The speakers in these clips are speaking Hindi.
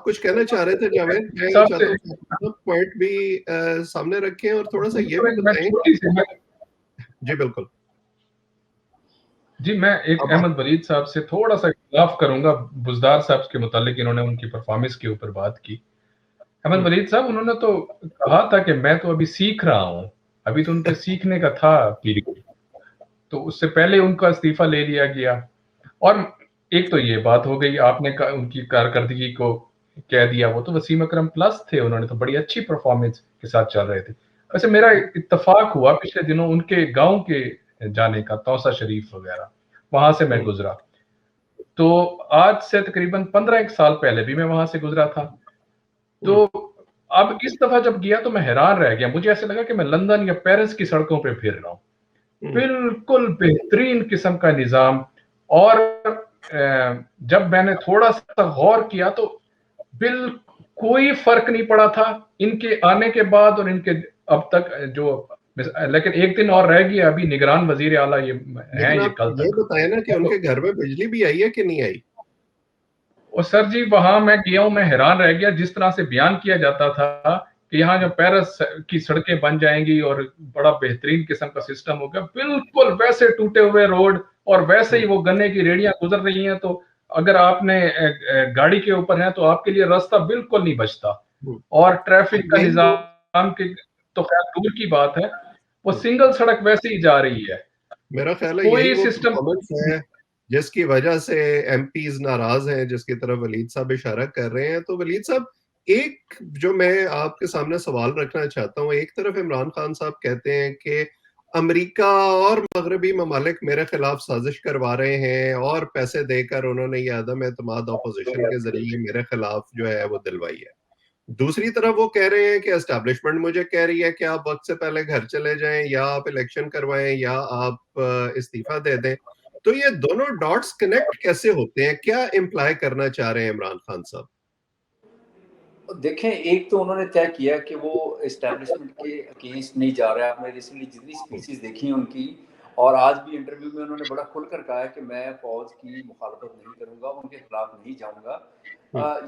आप कुछ कहना चाह रहे थे जावेद? मैं सबसे चाहता हूँ आप पॉइंट भी सामने रखें और थोड़ा सा ये भी मैं बताएं। छोटी सी जी बिल्कुल। जी, मैं एक अब अहमद वलीद साहब से थोड़ा सा इख्तिलाफ करूंगा बुज़दार साहब के मुतालिक, इन्होंने उनकी परफॉर्मेंस के ऊपर बात की। अहमद वलीद साहब उन्होंने तो कहा था कि मैं तो अभी सीख रहा हूं, अभी तो उनके सीखने का था पीरियड, तो उससे पहले उनका इस्तीफा ले लिया गया। और एक तो ये बात हो गई, आपने उनकी कारकर्दगी को कह दिया, वो तो वसीम अकरम प्लस थे, उन्होंने तो बड़ी अच्छी परफॉर्मेंस के साथ चल रहे थे। वैसे मेरा इत्तेफाक हुआ पिछले दिनों उनके गांव के जाने का, तौसा शरीफ वगैरह, वहां से मैं गुजरा। तो आज से तकरीबन 15 साल पहले भी मैं वहां से गुजरा था। तो अब इस दफा जब गया तो मैं हैरान रह गया, मुझे ऐसे लगा कि मैं लंदन या पेरिस की सड़कों पे फिर रहा हूं। बिल्कुल बेहतरीन किस्म का निजाम। और जब मैंने थोड़ा सा गौर किया तो कोई फर्क नहीं पड़ा था इनके आने के बाद और इनके अब तक जो, लेकिन एक दिन और रह गया, अभी निगरान वजीर आला ये हैं, लेकिन ये आप कल ये तक। बताएं ना कि उनके घर में बिजली भी आई है कि नहीं आई? और सर जी वहां मैं गया हूं, मैं हैरान रह गया जिस तरह से बयान किया जाता था कि यहाँ जो पेरिस की सड़कें बन जाएंगी और बड़ा बेहतरीन किस्म का सिस्टम होगा, बिल्कुल वैसे टूटे हुए रोड और वैसे ही वो गन्ने की रेडियां गुजर रही हैं। तो अगर आपने गाड़ी के ऊपर है तो आपके लिए रास्ता बिल्कुल नहीं बचता। और ट्रैफिक का यही वो निजाम की तो खैर दूर की बात है, वो सिंगल सड़क वैसे ही जा रही है, मेरा ख्याल है यही कोई वो सिस्टम। परफॉर्मेंस है जिसकी वजह से एमपीज नाराज हैं, जिसकी तरफ वलीद साहब इशारा कर रहे हैं। तो वलीद साहब, एक जो मैं आपके सामने सवाल रखना चाहता हूँ, एक तरफ इमरान खान साहब कहते हैं कि अमेरिका और मगरबी ममालिक मेरे खिलाफ साजिश करवा रहे हैं और पैसे देकर उन्होंने ये अदम एतमाद अपोजिशन के जरिए मेरे खिलाफ जो है वो दिलवाई है। दूसरी तरफ वो कह रहे हैं कि एस्टैब्लिशमेंट मुझे कह रही है कि आप वक्त से पहले घर चले जाएं, या आप इलेक्शन करवाएं, या आप इस्तीफा दे दें। तो ये दोनों डॉट्स कनेक्ट कैसे होते हैं? क्या इम्प्लाई करना चाह रहे हैं इमरान खान साहब? देखें, एक तो उन्होंने तय किया कि वो एस्टैब्लिशमेंट के अगेंस्ट नहीं जा रहा है। आपने रिसेंटली जितनी स्पीचेस देखी हैं उनकी, और आज भी इंटरव्यू में उन्होंने बड़ा खुलकर कहा है कि मैं फौज की मुखालफत नहीं करूंगा, उनके खिलाफ नहीं जाऊंगा।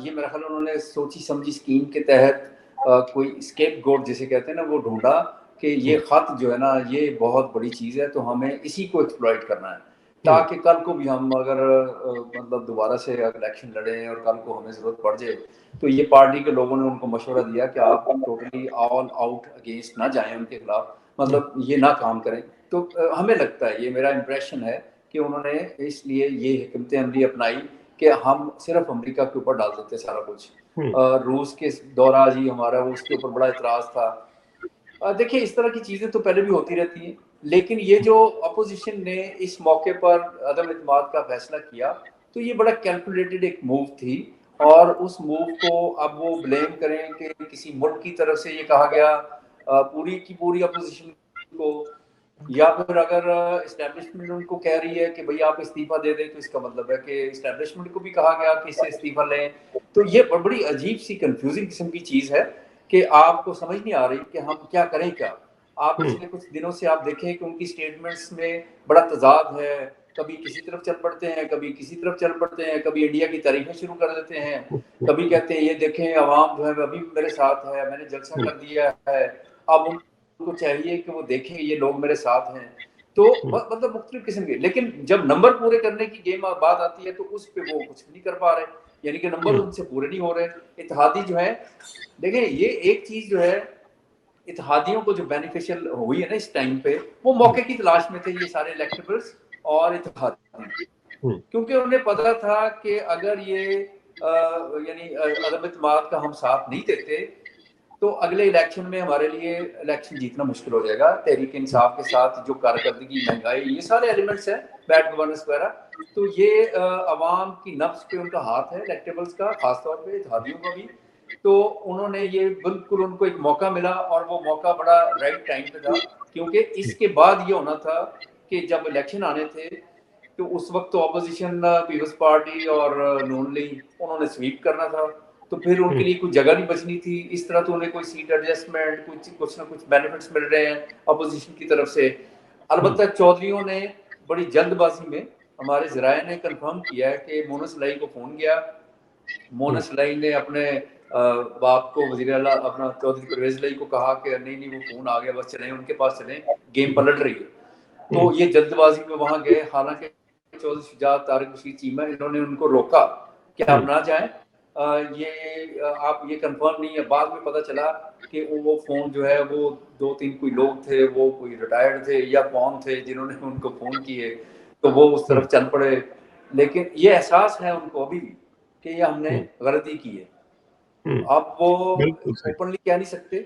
ये मेरा ख्याल उन्होंने सोची समझी स्कीम के तहत कोई स्केप गोट जिसे कहते हैं ना, वो ढूंढा कि ये खत जो है ना, ये बहुत बड़ी चीज़ है, तो हमें इसी को एक्सप्लॉइट करना है, ताकि कल को भी हम अगर मतलब दोबारा से इलेक्शन लड़ें और कल को हमें ज़रूरत पड़ जाए, तो ये पार्टी के लोगों ने उनको मशवरा दिया कि आप टोटली ऑल आउट अगेंस्ट ना जाएं उनके खिलाफ, मतलब ये ना काम करें। तो हमें लगता है, ये मेरा इम्प्रेशन है कि उन्होंने इसलिए ये हिकमत अमली अपनाई कि हम सिर्फ अमेरिका के ऊपर डाल देते सारा कुछ। रूस के दौरा जी हमारा, वो उसके ऊपर बड़ा इतराज़ था। देखिए, इस तरह की चीज़ें तो पहले भी होती रहती हैं, लेकिन ये जो अपोजिशन ने इस मौके पर अदम इत्मीनान का फैसला किया, तो ये बड़ा कैलकुलेटेड एक मूव थी। और उस मूव को अब वो ब्लेम करें कि किसी मुल्क की तरफ से ये कहा गया पूरी की पूरी अपोजिशन को, या फिर अगर इस्टेब्लिशमेंट उनको कह रही है कि भाई आप इस्तीफा दे दें, तो इसका मतलब है कि इस्टेब्लिशमेंट को भी कहा गया कि इससे इस्तीफा लें। तो ये बड़ी अजीब सी कंफ्यूजिंग किस्म की चीज़ है कि आपको समझ नहीं आ रही कि हम क्या करें क्या। आप पिछले कुछ दिनों से आप देखें कि उनकी स्टेटमेंट्स में बड़ा तजाद है, कभी किसी तरफ चल पड़ते हैं, कभी किसी तरफ चल पड़ते हैं, कभी इंडिया की तारीफें शुरू कर देते हैं, कभी कहते हैं ये देखें अवाम जो है अभी मेरे साथ है, मैंने जलसा कर दिया है, अब उनको चाहिए कि वो देखें ये लोग मेरे साथ हैं। तो मतलब मुख्तलिफ किस्म के, लेकिन जब नंबर पूरे करने की गेम बात आती है तो उस पर वो कुछ नहीं कर पा रहे, यानी कि नंबर उनसे पूरे नहीं हो रहे। इत्तेहादी जो है, देखें ये एक चीज़ जो है, इत्तेहादियों को जो बेनिफिशियल हुई है ना इस टाइम पे, वो मौके की तलाश में थे ये सारे इलेक्टेबल्स और इत्तेहादी, क्योंकि उन्हें पता था कि अगर ये यानी अदम इत्मीनान का हम साथ नहीं देते तो अगले इलेक्शन में हमारे लिए इलेक्शन जीतना मुश्किल हो जाएगा। तहरीक इंसाफ के साथ जो कारकर्दगी, महंगाई, ये सारे एलिमेंट्स हैं, बैड गवर्नेंस वगैरह, तो ये अवाम की नफ्स पे उनका हाथ है, इलेक्टेबल्स का, खासतौर पे इत्तेहादियों का भी। तो उन्होंने ये बिल्कुल, उनको एक मौका मिला और वो मौका बड़ा राइट टाइम पे था, क्योंकि इसके बाद ये होना था कि जब इलेक्शन आने थे तो उस वक्त तो अपोजिशन पीपल्स पार्टी और नून लीग, उन्होंने स्वीप करना था, तो फिर उनके लिए कोई जगह नहीं बचनी थी। इस तरह तो उन्हें कोई सीट एडजस्टमेंट, कुछ ना कुछ बेनिफिट्स मिल रहे हैं अपोजिशन की तरफ से। अलबत्ता चौधरीयों ने बड़ी जल्दबाजी में, हमारे ज़राए ने कंफर्म किया है कि मोनस लाई को फ़ोन गया मोनस लाई ने अपने बाप को वज़ीर आला अपना चौधरी परवेज़ लाई को कहा कि नहीं वो फ़ोन आ गया, बस चलें उनके पास चलें, गेम पलट रही है। तो ये जल्दबाजी में वहाँ गए, हालांकि चौधरी शुजात, तारिक बशीर चीमा, इन्होंने उनको रोका कि आप ना जाएं, आप ये कंफर्म नहीं है। बाद में पता चला कि वो फ़ोन जो है वो 2-3 कोई लोग थे, वो कोई रिटायर्ड थे या कौन थे जिन्होंने उनको फ़ोन किए, तो वो उस तरफ चल पड़े। लेकिन ये एहसास है उनको अभी भी कि ये हमने गलती की है। अब वो ओपनली कह नहीं सकते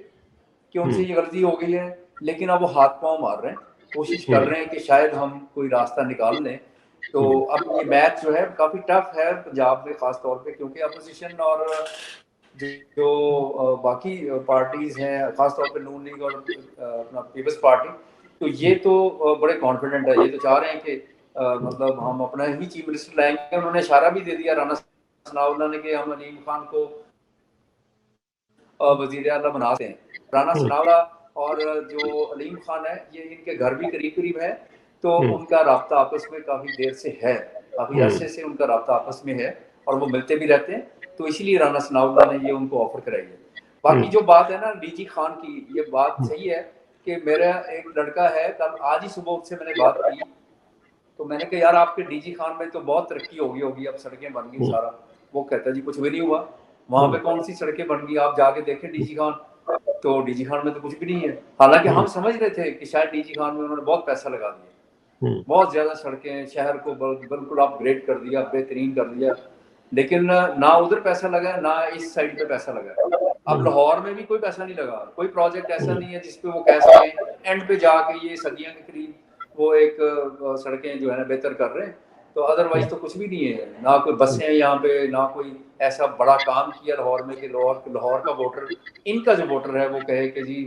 कि उनसे ये गलती हो गई है, लेकिन अब वो हाथ पांव मार रहे हैं, कोशिश कर रहे हैं कि शायद हम कोई रास्ता निकाल लें। तो अब ये मैच जो है काफ़ी टफ है पंजाब में ख़ास तौर पे, क्योंकि अपोजिशन और जो बाकी पार्टीज़ हैं, ख़ास तौर पे नून लीग और अपना पीपल्स पार्टी, तो ये तो बड़े कॉन्फिडेंट है। ये तो चाह रहे हैं कि मतलब हम अपना ही चीफ मिनिस्टर लाएंगे। उन्होंने इशारा भी दे दिया राना सनाउल्लाह ने कि हम अलीम खान को वज़ीर आला बनाते हैं। राना सनाउल्लाह और जो अलीम खान है, ये इनके घर भी करीब करीब है, तो उनका राब्ता आपस में काफ़ी देर से है, काफ़ी अरसे से उनका राब्ता आपस में है और वो मिलते भी रहते हैं। तो इसलिए राना सनाउल्लाह ने ये उनको ऑफर कराई है। बाकी जो बात है ना डीजी खान की, ये बात सही है कि मेरा एक लड़का है, कल आज ही सुबह उससे मैंने बात की, तो मैंने कहा यार आपके डीजी खान में तो बहुत तरक्की होगी, अब सड़कें बन गई सारा। वो कहता जी कुछ भी नहीं हुआ, वहाँ पे कौन सी सड़कें बन गई, आप जाके देखें डीजी खान, तो डीजी खान में तो कुछ भी नहीं है। हालांकि हम समझ रहे थे कि शायद डीजी खान में उन्होंने बहुत पैसा लगा दिया, बहुत ज्यादा सड़कें, शहर को बिल्कुल अपग्रेड कर दिया, बेहतरीन कर दिया, लेकिन ना उधर पैसा लगा, ना इस साइड पे पैसा लगा। अब लाहौर में भी कोई पैसा नहीं लगा, कोई प्रोजेक्ट ऐसा नहीं है जिसपे वो कह सकें एंड पे जाके ये सदियों के करीब वो एक सड़कें जो है ना बेहतर कर रहे हैं। तो अदरवाइज तो कुछ भी नहीं है, ना कोई बसें यहाँ पे, ना कोई ऐसा बड़ा काम किया लाहौर में कि लाहौर का वोटर, इनका जो वोटर है वो कहे कि जी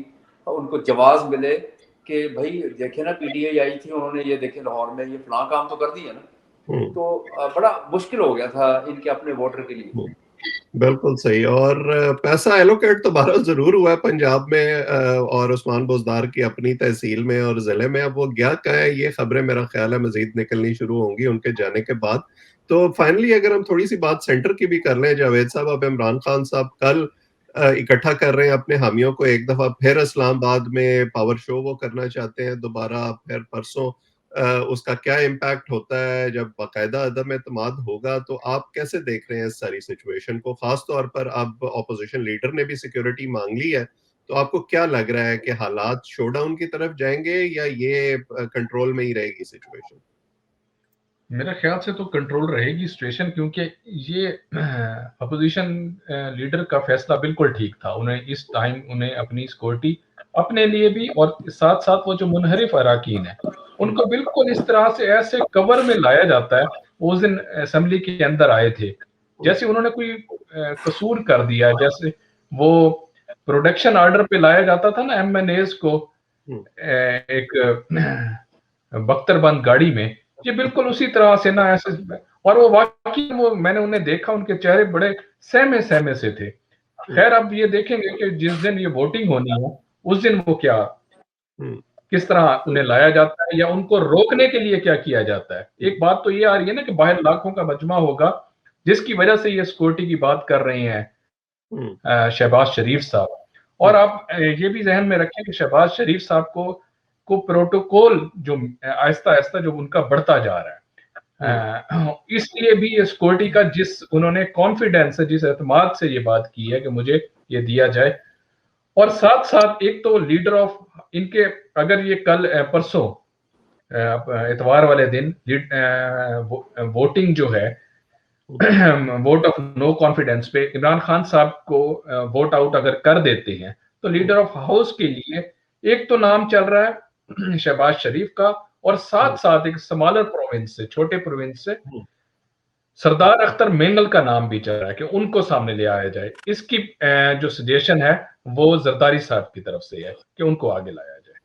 उनको जवाब मिले कि भाई देखे ना पीटीआई आई थी, उन्होंने ये देखे लाहौर में ये फलां काम तो कर दिया ना। तो बड़ा मुश्किल हो गया था इनके अपने वोटर के लिए। बिल्कुल सही। और पैसा एलोकेट तो बहरहाल जरूर हुआ है पंजाब में और उस्मान बुज़दार की अपनी तहसील में और जिले में। अब वो गया कहाँ है, ये खबरें मेरा ख्याल है मजीद निकलनी शुरू होंगी उनके जाने के बाद। तो फाइनली अगर हम थोड़ी सी बात सेंटर की भी कर लें जावेद साहब, अब इमरान खान साहब कल इकट्ठा कर रहे हैं अपने हामियों को, एक दफा फिर इस्लामाबाद में पावर शो वो करना चाहते हैं दोबारा, फिर परसों उसका क्या इम्पैक्ट होता है जब बाकायदा अदम एतमाद होगा। तो आप कैसे देख रहे हैं इस सारी सिचुएशन को, खास तौर पर अब ऑपोजिशन लीडर ने भी सिक्योरिटी मांग ली है, तो आपको क्या लग रहा है कि हालात शोडाउन की तरफ जाएंगे या ये कंट्रोल में ही रहेगी सिचुएशन? मेरे ख्याल से तो कंट्रोल रहेगी सिचुएशन, क्योंकि ये अपोजिशन लीडर का फैसला बिल्कुल ठीक था। उन्हें इस टाइम उन्हें अपनी सिक्योरिटी अपने लिए भी और साथ साथ वो जो मुनहरिफ अराकीन है उनको बिल्कुल इस तरह से ऐसे कवर में लाया जाता है। उस दिन असेंबली के अंदर आए थे जैसे उन्होंने कोई कसूर कर दिया, जैसे वो प्रोडक्शन ऑर्डर पे लाया जाता था ना एमएनएस को एक बख्तरबंद गाड़ी में, ये बिल्कुल उसी तरह से ना ऐसे। और वो वाकई वो मैंने उन्हें देखा, उनके चेहरे बड़े सहमे सहमे से थे। खैर अब ये देखेंगे कि जिस दिन ये वोटिंग होनी है उस दिन वो क्या किस तरह उन्हें लाया जाता है या उनको रोकने के लिए क्या किया जाता है। एक बात तो ये आ रही है ना कि बाहर लाखों का मजमा होगा, जिसकी वजह से ये सिक्योरिटी की बात कर रहे हैं शहबाज शरीफ साहब। और आप ये भी जहन में रखें कि शहबाज शरीफ साहब को प्रोटोकॉल जो आहिस्ता आहिस्ता जो उनका बढ़ता जा रहा है, इसलिए भी ये सिक्योरिटी का जिस उन्होंने कॉन्फिडेंस है, जिस एतमाद से ये बात की है कि मुझे ये दिया जाए, और साथ साथ एक तो लीडर ऑफ इनके, अगर ये कल परसों इतवार वाले दिन वोटिंग जो है वोट ऑफ नो कॉन्फिडेंस पे इमरान खान साहब को वोट आउट अगर कर देते हैं, तो लीडर ऑफ हाउस के लिए एक तो नाम चल रहा है शहबाज शरीफ का, और साथ साथ एक स्मॉलर प्रोविंस से, छोटे प्रोविंस से सरदार अख्तर मेंगल का नाम भी चल रहा है कि उनको सामने ले आया जाए। इसकी जो सजेशन है वो जरदारी साहब की तरफ से है कि उनको आगे लाया जाए।